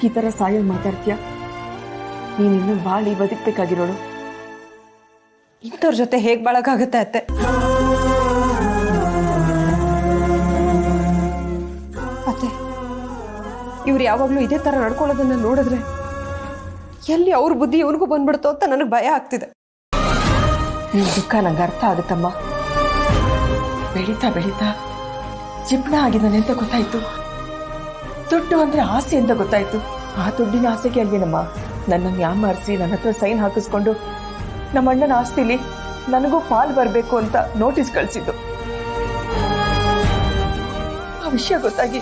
ಯಾಕೆ ಈ ತರ ಸಾಯಲ್ ಮಾತಾಡ್ತೀಯ? ನೀನಿನ್ನು ಬಾಳಿ ಬದುಕ್ಬೇಕಾಗಿರೋಳು. ಇಂಥವ್ರ ಜೊತೆ ಹೇಗ್ ಬಾಳಕ್ಕಾಗತ್ತೆ ಅತ್ತೆ? ಅತ್ತೆ, ಇವ್ರು ಯಾವಾಗ್ಲೂ ಇದೇ ತರ ನಡ್ಕೊಳ್ಳೋದನ್ನ ನೋಡಿದ್ರೆ ಎಲ್ಲಿ ಅವ್ರ ಬುದ್ಧಿ ಇವನಿಗೂ ಬಂದ್ಬಿಡ್ತೋ ಅಂತ ನನಗೆ ಭಯ ಆಗ್ತಿದೆ. ನಿನ್ ದುಃಖ ನಂಗೆ ಅರ್ಥ ಆಗುತ್ತಮ್ಮ. ಬೆಳೀತಾ ಬೆಳೀತಾ ಜಿಪ್ಣ ಆಗಿದ್ದಾನೆ ಅಂತ ಗೊತ್ತಾಯ್ತು. ದುಡ್ಡು ಅಂದ್ರೆ ಆಸೆ ಅಂತ ಗೊತ್ತಾಯ್ತು. ಆ ದುಡ್ಡಿನ ಆಸೆಗೆ ಅಲ್ವೇನಮ್ಮ ನನ್ನನ್ನು ಯಾಮಾರಿಸಿ ನನ್ನ ಹತ್ರ ಸೈನ್ ಹಾಕಿಸ್ಕೊಂಡು ನಮ್ಮ ಅಣ್ಣನ ಆಸ್ತಿಲಿ ನನಗೂ ಪಾಲ್ ಬರಬೇಕು ಅಂತ ನೋಟಿಸ್ ಕಳಿಸಿದ್ದು. ಆ ವಿಷಯ ಗೊತ್ತಾಗಿ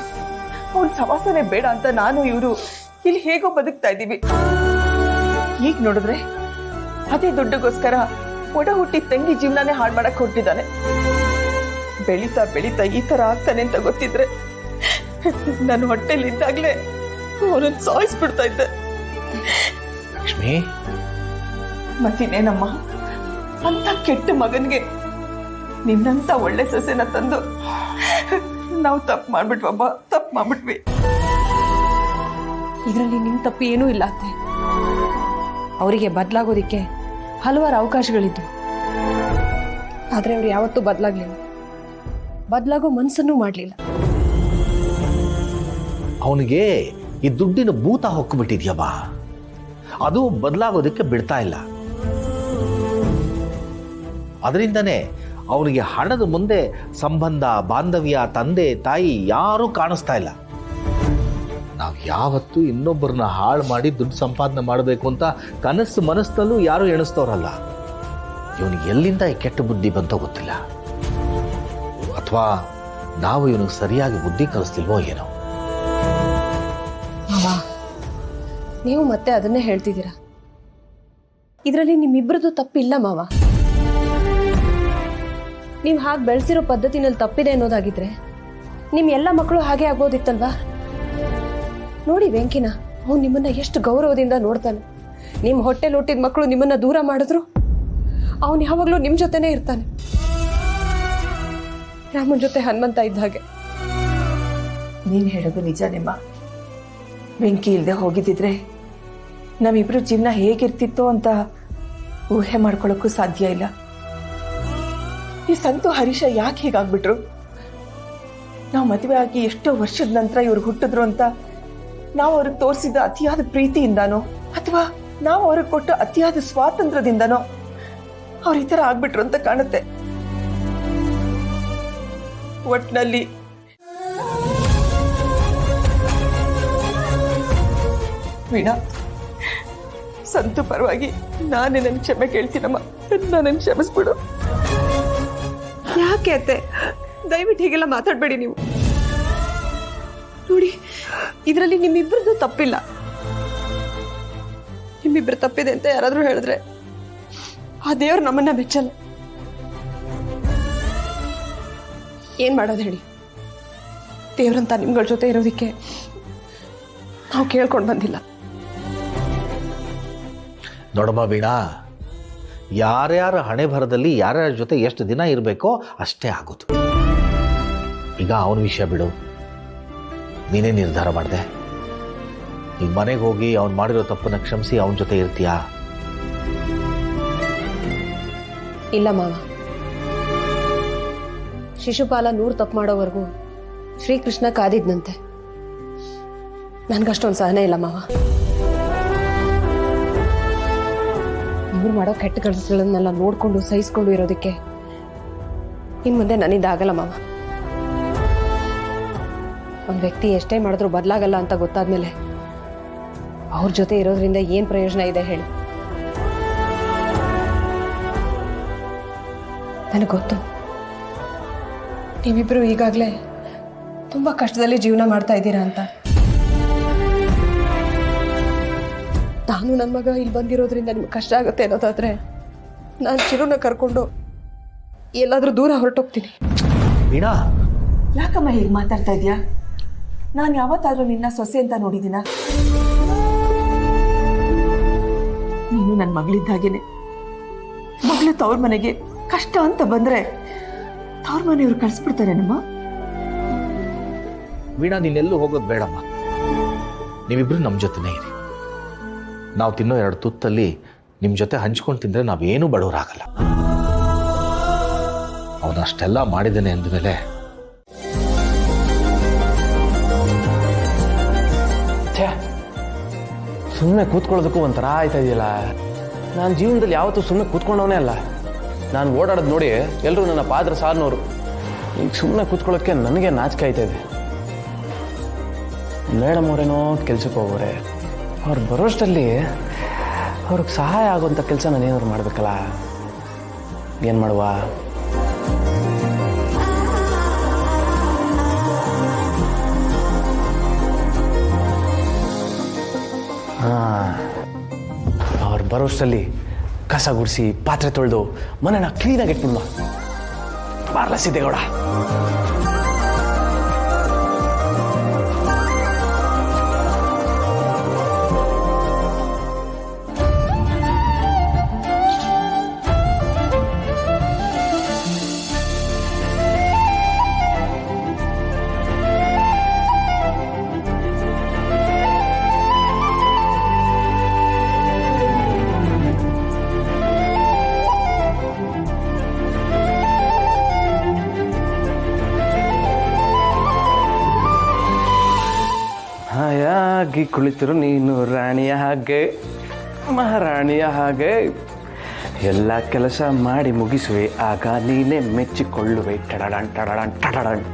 ಅವನ್ ಸವಾಸನೆ ಬೇಡ ಅಂತ ನಾನು ಇವರು ಇಲ್ಲಿ ಹೇಗೋ ಬದುಕ್ತಾ ಇದ್ದೀವಿ. ಈಗ ನೋಡಿದ್ರೆ ಅದೇ ದುಡ್ಡಿಗೋಸ್ಕರ ಒಡ ಹುಟ್ಟಿ ತಂಗಿ ಜೀವನನೇ ಹಾಳು ಮಾಡಕ್ ಹೊರಟಿದ್ದಾನೆ. ಬೆಳೀತಾ ಬೆಳೀತಾ ಈ ತರ ಆಗ್ತಾನೆ ಅಂತ ಗೊತ್ತಿದ್ರೆ ನನ್ನ ಹೊಟ್ಟೆಲಿ ಇದ್ದಾಗ್ಲೇ ಅವನನ್ನು ಸಾಯಿಸ್ಬಿಡ್ತಾ ಇದ್ದೆ. ಲಕ್ಷ್ಮಿ, ಮತ್ತಿನೇನಮ್ಮ, ಅಂತ ಕೆಟ್ಟ ಮಗನ್ಗೆ ನಿನ್ನಂತ ಒಳ್ಳೆ ಸೊಸೆನ ತಂದು ನಾವು ತಪ್ಪು ಮಾಡ್ಬಿಟ್ವಮ್ಮ, ತಪ್ಪು ಮಾಡ್ಬಿಟ್ವಿ. ಇದರಲ್ಲಿ ನಿಮ್ ತಪ್ಪು ಏನೂ ಇಲ್ಲ ಅತ್ತೆ. ಅವರಿಗೆ ಬದಲಾಗೋದಿಕ್ಕೆ ಹಲವಾರು ಅವಕಾಶಗಳಿದ್ವು. ಆದ್ರೆ ಅವ್ರು ಯಾವತ್ತೂ ಬದಲಾಗ್ಲಿಲ್ಲ, ಬದಲಾಗೋ ಮನ್ಸನ್ನೂ ಮಾಡ್ಲಿಲ್ಲ. ಅವನಿಗೆ ಈ ದುಡ್ಡಿನ ಭೂತ ಹೊಕ್ಬಿಟ್ಟಿದ್ಯಮ್ಮ. ಅದು ಬದಲಾಗೋದಕ್ಕೆ ಬಿಡ್ತಾ ಇಲ್ಲ. ಅದರಿಂದನೇ ಅವನಿಗೆ ಹಣದ ಮುಂದೆ ಸಂಬಂಧ, ಬಾಂಧವ್ಯ, ತಂದೆ ತಾಯಿ ಯಾರೂ ಕಾಣಿಸ್ತಾ ಇಲ್ಲ. ನಾವು ಯಾವತ್ತೂ ಇನ್ನೊಬ್ಬರನ್ನ ಹಾಳು ಮಾಡಿ ದುಡ್ಡು ಸಂಪಾದನೆ ಮಾಡಬೇಕು ಅಂತ ಕನಸು ಮನಸ್ಸಲ್ಲೂ ಯಾರು ಎಣಿಸ್ತವ್ರಲ್ಲ. ಇವನಿಗೆ ಎಲ್ಲಿಂದ ಈ ಕೆಟ್ಟ ಬುದ್ಧಿ ಬಂತೋ ಗೊತ್ತಿಲ್ಲ. ಅಥವಾ ನಾವು ಇವನಿಗೆ ಸರಿಯಾಗಿ ಬುದ್ಧಿ ಕಲಿಸ್ತಿಲ್ವೋ ಏನೋ. ಮಾವ, ನೀವು ಮತ್ತೆ ಅದನ್ನೇ ಹೇಳ್ತಿದ್ದೀರಾ. ಇದರಲ್ಲಿ ನಿಮ್ಮಿಬ್ಬರದು ತಪ್ಪಿಲ್ಲ ಮಾವ. ನೀವು ಹಾಗೆ ಬೆಳೆಸಿರೋ ಪದ್ಧತಿನಲ್ಲಿ ತಪ್ಪಿದೆ ಅನ್ನೋದಾಗಿದ್ರೆ ನಿಮ್ ಎಲ್ಲ ಮಕ್ಕಳು ಹಾಗೆ ಆಗ್ಬೋದಿತ್ತಲ್ವಾ? ನೋಡಿ ವೆಂಕಿನ, ಅವ್ನು ನಿಮ್ಮನ್ನ ಎಷ್ಟು ಗೌರವದಿಂದ ನೋಡ್ತಾನೆ. ನಿಮ್ ಹೊಟ್ಟೆಲ್ ಹುಟ್ಟಿದ ಮಕ್ಕಳು ನಿಮ್ಮನ್ನ ದೂರ ಮಾಡಿದ್ರು ಅವನು ಯಾವಾಗ್ಲೂ ನಿಮ್ ಜೊತೆನೇ ಇರ್ತಾನೆ. ರಾಮನ್ ಜೊತೆ ಹನುಮಂತ ಇದ್ದ ಹಾಗೆ. ನೀನ್ ಹೇಳೋದು ನಿಜನೇಮ್ಮ. ಬೆಂಕಿ ಇಲ್ದೆ ಹೋಗಿದ್ದಿದ್ರೆ ನಮ್ಮಿಬ್ರು ಜೀವನ ಹೇಗಿರ್ತಿತ್ತೋ ಅಂತ ಊಹೆ ಮಾಡ್ಕೊಳಕ್ಕೂ ಸಾಧ್ಯ ಇಲ್ಲ. ಈ ಸಂತು ಹರೀಶ ಯಾಕೆ ಹೀಗಾಗ್ಬಿಟ್ರು? ನಾವು ಮದುವೆ ಆಗಿ ಎಷ್ಟೋ ವರ್ಷದ ನಂತರ ಇವ್ರು ಹುಟ್ಟಿದ್ರು ಅಂತ ನಾವು ಅವ್ರಿಗೆ ತೋರಿಸಿದ ಅತಿಯಾದ ಪ್ರೀತಿಯಿಂದಾನೋ ಅಥವಾ ನಾವು ಅವ್ರಿಗೆ ಕೊಟ್ಟ ಅತಿಯಾದ ಸ್ವಾತಂತ್ರ್ಯದಿಂದನೋ ಅವ್ರ ಈ ತರ ಆಗ್ಬಿಟ್ರು ಅಂತ ಕಾಣುತ್ತೆ. ಒಟ್ನಲ್ಲಿ ವೀಣಾ, ಸಂತು ಪರವಾಗಿ ನಾನೇ ನನ್ನ ಕ್ಷಮೆ ಕೇಳ್ತೀನಮ್ಮ. ನನ್ನನ್ನು ಕ್ಷಮಿಸ್ಬಿಡು. ಯಾಕೆ ಅತ್ತೆ, ದಯವಿಟ್ಟು ಹೀಗೆಲ್ಲ ಮಾತಾಡ್ಬೇಡಿ ನೀವು. ನೋಡಿ, ಇದರಲ್ಲಿ ನಿಮ್ಮಿಬ್ಬರದ್ದು ತಪ್ಪಿಲ್ಲ. ನಿಮ್ಮಿಬ್ರು ತಪ್ಪಿದೆ ಅಂತ ಯಾರಾದ್ರೂ ಹೇಳಿದ್ರೆ ಆ ದೇವ್ರು ನಮ್ಮನ್ನ ಮೆಚ್ಚಲ್ಲ. ಏನ್ ಮಾಡೋದು ಹೇಳಿ? ದೇವ್ರಂತ ನಿಮ್ಗಳ ಜೊತೆ ಇರೋದಿಕ್ಕೆ ನಾವು ಕೇಳ್ಕೊಂಡು ಬಂದಿಲ್ಲ. ನೋಡಮ್ಮ ವೀಣಾ, ಯಾರ್ಯಾರ ಹಣೆ ಬರದಲ್ಲಿ ಯಾರ್ಯಾರ ಜೊತೆ ಎಷ್ಟು ದಿನ ಇರಬೇಕೋ ಅಷ್ಟೇ ಆಗೋದು. ಈಗ ಅವನ ವಿಷಯ ಬಿಡು, ನೀನೇ ನಿರ್ಧಾರ ಮಾಡಿದೆ. ಈಗ ಮನೆಗೆ ಹೋಗಿ ಅವ್ನು ಮಾಡಿರೋ ತಪ್ಪನ್ನ ಕ್ಷಮಿಸಿ ಅವನ ಜೊತೆ ಇರ್ತೀಯಾ? ಇಲ್ಲ ಮಾವ, ಶಿಶುಪಾಲ 100 ತಪ್ಪು ಮಾಡೋವರೆಗೂ ಶ್ರೀಕೃಷ್ಣ ಕಾದಿದ್ನಂತೆ. ನನ್ಗಷ್ಟೊಂದು ಸಹನೆ ಇಲ್ಲ ಮಾವ. ಇವ್ರು ಮಾಡೋ ಕೆಟ್ಟ ಕೆಲಸಗಳನ್ನೆಲ್ಲ ನೋಡ್ಕೊಂಡು ಸಹಿಸ್ಕೊಂಡು ಇರೋದಕ್ಕೆ ಇನ್ ಮುಂದೆ ನನ್ನಿಂದಾಗಲ್ಲ ಮಾವ. ಒಂದ್ ವ್ಯಕ್ತಿ ಎಷ್ಟೇ ಮಾಡಿದ್ರು ಬದಲಾಗಲ್ಲ ಅಂತ ಗೊತ್ತಾದ್ಮೇಲೆ ಅವ್ರ ಜೊತೆ ಇರೋದ್ರಿಂದ ಏನ್ ಪ್ರಯೋಜನ ಇದೆ ಹೇಳಿ? ನನಗೆ ಗೊತ್ತು, ನೀವಿಬ್ರು ಈಗಾಗಲೇ ತುಂಬಾ ಕಷ್ಟದಲ್ಲಿ ಜೀವನ ಮಾಡ್ತಾ ಇದ್ದೀರಾ ಅಂತ. ನಾನು ನನ್ನ ಮಗ ಇಲ್ಲಿ ಬಂದಿರೋದ್ರಿಂದ ನಿಮ್ಗೆ ಕಷ್ಟ ಆಗುತ್ತೆ ಅನ್ನೋದಾದ್ರೆ ನಾನು ಚಿರುನ ಕರ್ಕೊಂಡು ಎಲ್ಲಾದ್ರೂ ದೂರ ಹೊರಟೋಗ್ತೀನಿ. ವೀಣಾ, ಯಾಕಮ್ಮ ಹೀಗೆ ಮಾತಾಡ್ತಾ ಇದೀಯಾ? ನಾನು ಯಾವತ್ತಾದ್ರೂ ನಿನ್ನ ಸೊಸೆ ಅಂತ ನೋಡಿದ್ದೀನ? ನೀನು ನನ್ನ ಮಗಳಿದ್ದಾಗೇನೆ. ಮಗಳು ತವ್ರ ಮನೆಗೆ ಕಷ್ಟ ಅಂತ ಬಂದ್ರೆ ತವ್ರ ಮನೆಯವ್ರು ಕಳಿಸ್ಬಿಡ್ತಾರೆ ನಮ್ಮ. ವೀಣಾ, ನೀನೆಲ್ಲೂ ಹೋಗೋದು ಬೇಡಮ್ಮ. ನೀವಿಬ್ರು ನಮ್ಮ ಜೊತೆನೇ ಇರಿ. ನಾವು ತಿನ್ನೋ 2 ತುತ್ತಲ್ಲಿ ನಿಮ್ಮ ಜೊತೆ ಹಂಚ್ಕೊಂಡು ತಿಂದರೆ ನಾವೇನೂ ಬಡವರಾಗಲ್ಲ. ಅವನಷ್ಟೆಲ್ಲ ಮಾಡಿದ್ದಾನೆ ಅಂದಮೇಲೆ ಸುಮ್ಮನೆ ಕೂತ್ಕೊಳ್ಳೋದಕ್ಕೂ ಒಂಥರ ಆಯ್ತಾ ಇದೆಯಲ್ಲ. ನಾನು ಜೀವನದಲ್ಲಿ ಯಾವತ್ತೂ ಸುಮ್ಮನೆ ಕೂತ್ಕೊಂಡವನೇ ಅಲ್ಲ. ನಾನು ಓಡಾಡೋದು ನೋಡಿ ಎಲ್ಲರೂ ನನ್ನ ಪಾದ್ರ ಸಾರ್ನವರು. ಈಗ ಸುಮ್ಮನೆ ಕೂತ್ಕೊಳ್ಳೋಕ್ಕೆ ನನಗೆ ನಾಚಿಕೆ ಆಯ್ತಾ ಇದೆ. ಮೇಡಮ್ ಅವರೇನೋ ಕೆಲ್ಸಕ್ಕೆ ಹೋಗೋರೆ, ಅವ್ರು ಬರೋಷ್ಟರಲ್ಲಿ ಅವ್ರಿಗೆ ಸಹಾಯ ಆಗುವಂಥ ಕೆಲಸ ನಾನೇನಾದ್ರು ಮಾಡಬೇಕಲ್ಲ. ಏನು ಮಾಡುವ? ಅವ್ರು ಬರೋಷ್ಟರಲ್ಲಿ ಕಸ ಗುಡಿಸಿ ಪಾತ್ರೆ ತೊಳೆದು ಮನೆನ ಕ್ಲೀನಾಗಿ ಇಟ್ಬಿಡುವ. ಬಾರ್ಲ ಸಿದ್ದೇಗೌಡ. ಹಾಯಾಗಿ ಕುಳಿತರು ನೀನು ರಾಣಿಯ ಹಾಗೆ, ಮಹಾರಾಣಿಯ ಹಾಗೆ. ಎಲ್ಲ ಕೆಲಸ ಮಾಡಿ ಮುಗಿಸುವೆ, ಆಗ ನೀನೇ ಮೆಚ್ಚಿಕೊಳ್ಳುವೆ. ಟಡಡನ್ ಟಡಡನ್ ಟಡಡನ್.